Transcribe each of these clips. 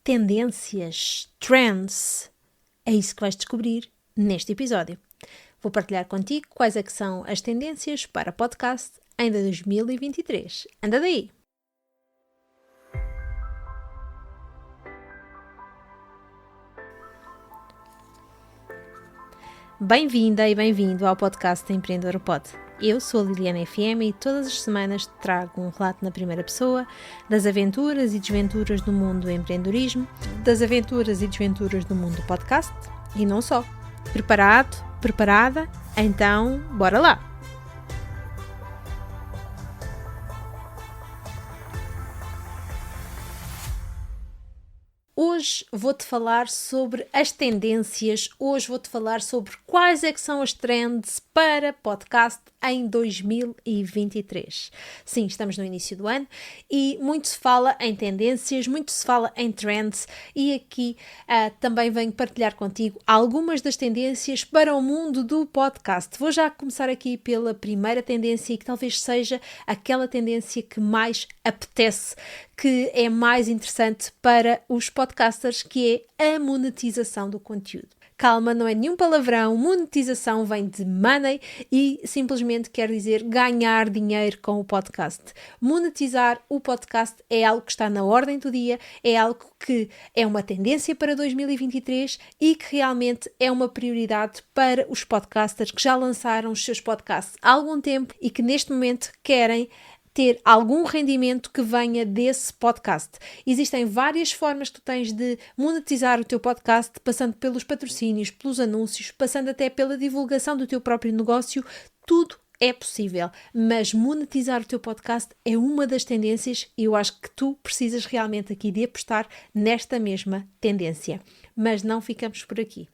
tendências, trends. É isso que vais descobrir neste episódio. Vou partilhar contigo quais é que são as tendências para podcast em 2023. Anda daí! Bem-vinda e bem-vindo ao podcast Empreendedor Pod. Eu sou a Liliana FM e todas as semanas te trago um relato na primeira pessoa das aventuras e desventuras do mundo do empreendedorismo, das aventuras e desventuras do mundo do podcast e não só. Preparado? Preparada? Então, bora lá! Hoje vou-te falar sobre as tendências, hoje vou-te falar sobre quais é que são as trends para podcast em 2023. Sim, estamos no início do ano e muito se fala em tendências, muito se fala em trends e aqui também venho partilhar contigo algumas das tendências para o mundo do podcast. Vou já começar aqui pela primeira tendência e que talvez seja aquela tendência que mais apetece, que é mais interessante para os podcasters, que é a monetização do conteúdo. Calma, não é nenhum palavrão, monetização vem de money e simplesmente quer dizer ganhar dinheiro com o podcast. Monetizar o podcast é algo que está na ordem do dia, é algo que é uma tendência para 2023 e que realmente é uma prioridade para os podcasters que já lançaram os seus podcasts há algum tempo e que neste momento querem ter algum rendimento que venha desse podcast. Existem várias formas que tu tens de monetizar o teu podcast, passando pelos patrocínios, pelos anúncios, passando até pela divulgação do teu próprio negócio. Tudo é possível, mas monetizar o teu podcast é uma das tendências e eu acho que tu precisas realmente aqui de apostar nesta mesma tendência. Mas não ficamos por aqui.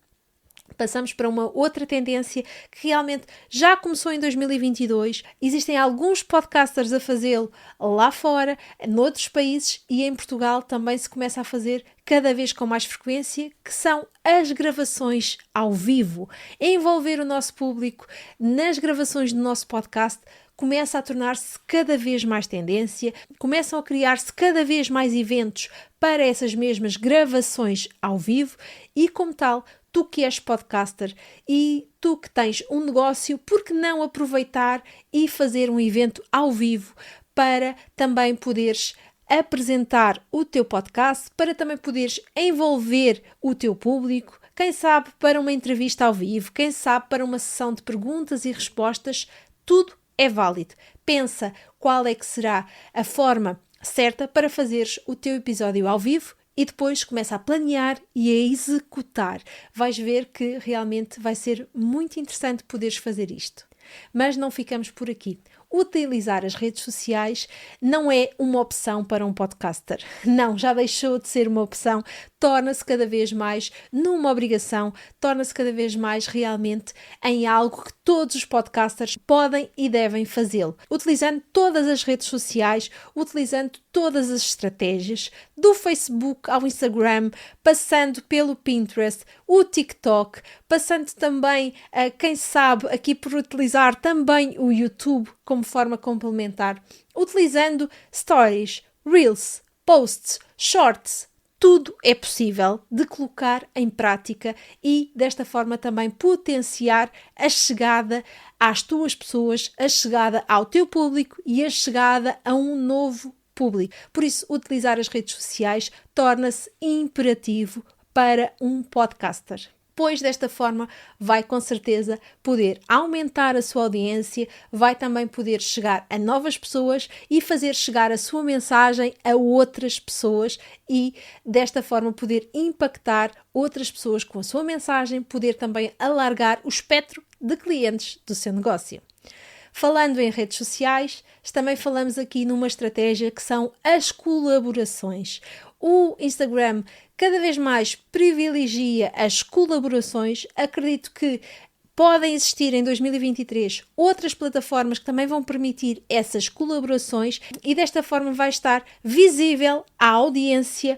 Passamos para uma outra tendência que realmente já começou em 2022. Existem alguns podcasters a fazê-lo lá fora, noutros países e em Portugal também se começa a fazer cada vez com mais frequência, que são as gravações ao vivo. Envolver o nosso público nas gravações do nosso podcast começa a tornar-se cada vez mais tendência, começam a criar-se cada vez mais eventos para essas mesmas gravações ao vivo e, como tal, tu que és podcaster e tu que tens um negócio, por que não aproveitar e fazer um evento ao vivo para também poderes apresentar o teu podcast, para também poderes envolver o teu público, quem sabe para uma entrevista ao vivo, quem sabe para uma sessão de perguntas e respostas, tudo é válido. Pensa qual é que será a forma certa para fazeres o teu episódio ao vivo e depois começa a planear e a executar. Vais ver que realmente vai ser muito interessante poderes fazer isto. Mas não ficamos por aqui. Utilizar as redes sociais não é uma opção para um podcaster. Não, já deixou de ser uma opção. Torna-se cada vez mais numa obrigação, torna-se cada vez mais realmente em algo que todos os podcasters podem e devem fazê-lo. Utilizando todas as redes sociais, utilizando todas as estratégias, do Facebook ao Instagram, passando pelo Pinterest, o TikTok, passando também, quem sabe, aqui por utilizar também o YouTube como forma complementar, utilizando stories, reels, posts, shorts. Tudo é possível de colocar em prática e desta forma também potenciar a chegada às tuas pessoas, a chegada ao teu público e a chegada a um novo público. Por isso, utilizar as redes sociais torna-se imperativo para um podcaster. Pois desta forma vai com certeza poder aumentar a sua audiência, vai também poder chegar a novas pessoas e fazer chegar a sua mensagem a outras pessoas e desta forma poder impactar outras pessoas com a sua mensagem, poder também alargar o espectro de clientes do seu negócio. Falando em redes sociais, também falamos aqui numa estratégia que são as colaborações. O Instagram cada vez mais privilegia as colaborações. Acredito que podem existir em 2023 outras plataformas que também vão permitir essas colaborações e desta forma vai estar visível à audiência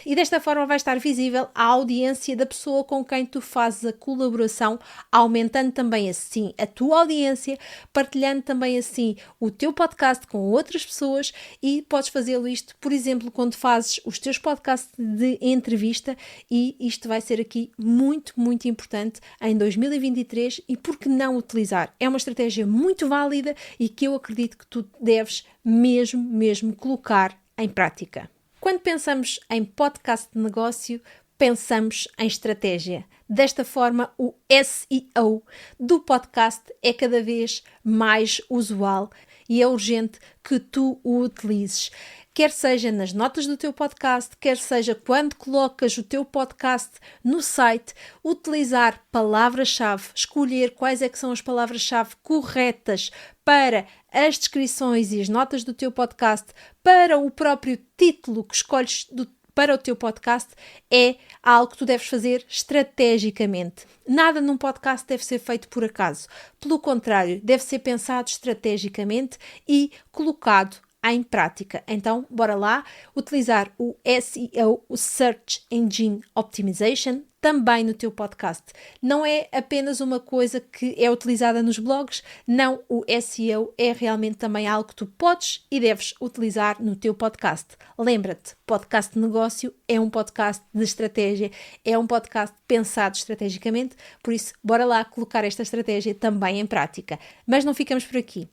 E desta forma vai estar visível a audiência da pessoa com quem tu fazes a colaboração, aumentando também assim a tua audiência, partilhando também assim o teu podcast com outras pessoas e podes fazê-lo isto, por exemplo, quando fazes os teus podcasts de entrevista, e isto vai ser aqui muito, muito importante em 2023 e por que não utilizar? É uma estratégia muito válida e que eu acredito que tu deves mesmo colocar em prática. Quando pensamos em podcast de negócio, pensamos em estratégia. Desta forma, o SEO do podcast é cada vez mais usual e é urgente que tu o utilizes. Quer seja nas notas do teu podcast, quer seja quando colocas o teu podcast no site, utilizar palavras-chave, escolher quais é que são as palavras-chave corretas para as descrições e as notas do teu podcast, para o próprio título que escolhes para o teu podcast, é algo que tu deves fazer estrategicamente. Nada num podcast deve ser feito por acaso. Pelo contrário, deve ser pensado estrategicamente e colocado em prática. Então, bora lá utilizar o SEO, o Search Engine Optimization, também no teu podcast. Não é apenas uma coisa que é utilizada nos blogs, não, o SEO é realmente também algo que tu podes e deves utilizar no teu podcast. Lembra-te, podcast de negócio é um podcast de estratégia, é um podcast pensado estrategicamente, por isso, bora lá colocar esta estratégia também em prática. Mas não ficamos por aqui.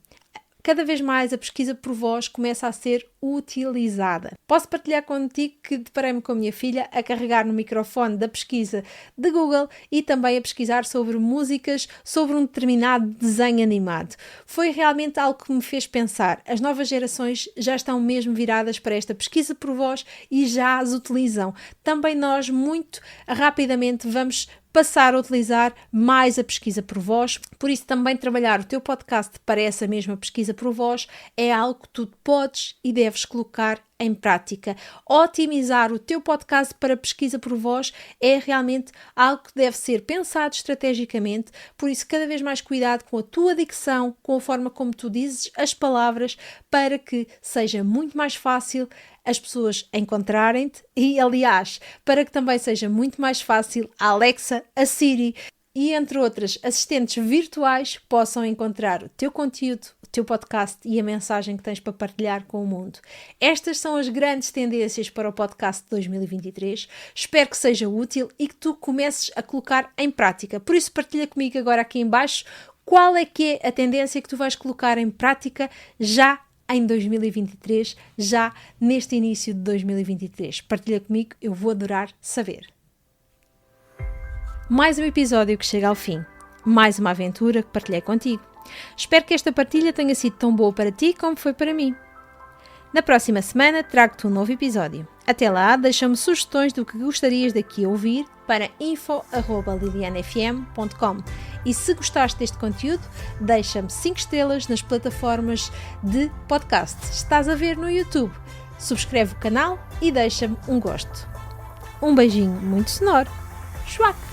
Cada vez mais a pesquisa por voz começa a ser utilizada. Posso partilhar contigo que deparei-me com a minha filha a carregar no microfone da pesquisa de Google e também a pesquisar sobre músicas, sobre um determinado desenho animado. Foi realmente algo que me fez pensar. As novas gerações já estão mesmo viradas para esta pesquisa por voz e já as utilizam. Também nós, muito rapidamente, vamos passar a utilizar mais a pesquisa por voz, por isso também trabalhar o teu podcast para essa mesma pesquisa por voz é algo que tu podes e deves colocar em prática. Otimizar o teu podcast para pesquisa por voz é realmente algo que deve ser pensado estrategicamente, por isso cada vez mais cuidado com a tua dicção, com a forma como tu dizes as palavras, para que seja muito mais fácil as pessoas encontrarem-te e, aliás, para que também seja muito mais fácil a Alexa, a Siri e, entre outras assistentes virtuais, possam encontrar o teu conteúdo, o teu podcast e a mensagem que tens para partilhar com o mundo. Estas são as grandes tendências para o podcast de 2023. Espero que seja útil e que tu comeces a colocar em prática. Por isso, partilha comigo agora aqui em baixo qual é que é a tendência que tu vais colocar em prática já em 2023, já neste início de 2023. Partilha comigo, eu vou adorar saber. Mais um episódio que chega ao fim. Mais uma aventura que partilhei contigo. Espero que esta partilha tenha sido tão boa para ti como foi para mim. Na próxima semana trago-te um novo episódio. Até lá, deixa-me sugestões do que gostarias daqui a ouvir para info@lilianafm.com. E se gostaste deste conteúdo, deixa-me 5 estrelas nas plataformas de podcast. Estás a ver no YouTube? Subscreve o canal e deixa-me um gosto. Um beijinho muito sonoro. Schwack!